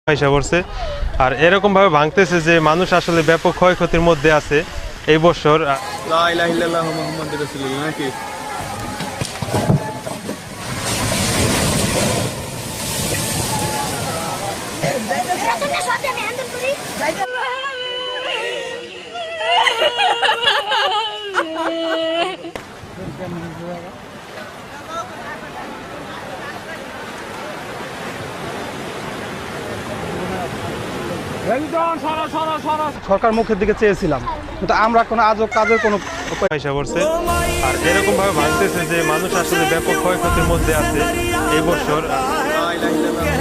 পয়সা পড়ছে আর এরকম ভাবে ভাঙতেছে যে মানুষ আসলে ব্যাপক ক্ষয়ক্ষতির মধ্যে আছে এই বছর। লা ইলাহা ইল্লাল্লাহ মুহাম্মাদুর রাসূলুল্লাহ নাকি সরকার মুখের দিকে চেয়েছিলাম, কিন্তু আমরা কোনো আজও কাজের কোনো পয়সা পড়ছে আর এরকম ভাবে ভাঙতেছে যে মানুষ আসলে ব্যাপক ক্ষয়ক্ষতির মধ্যে আছে এই বছর। লা ইলাহা ইল্লাল্লাহ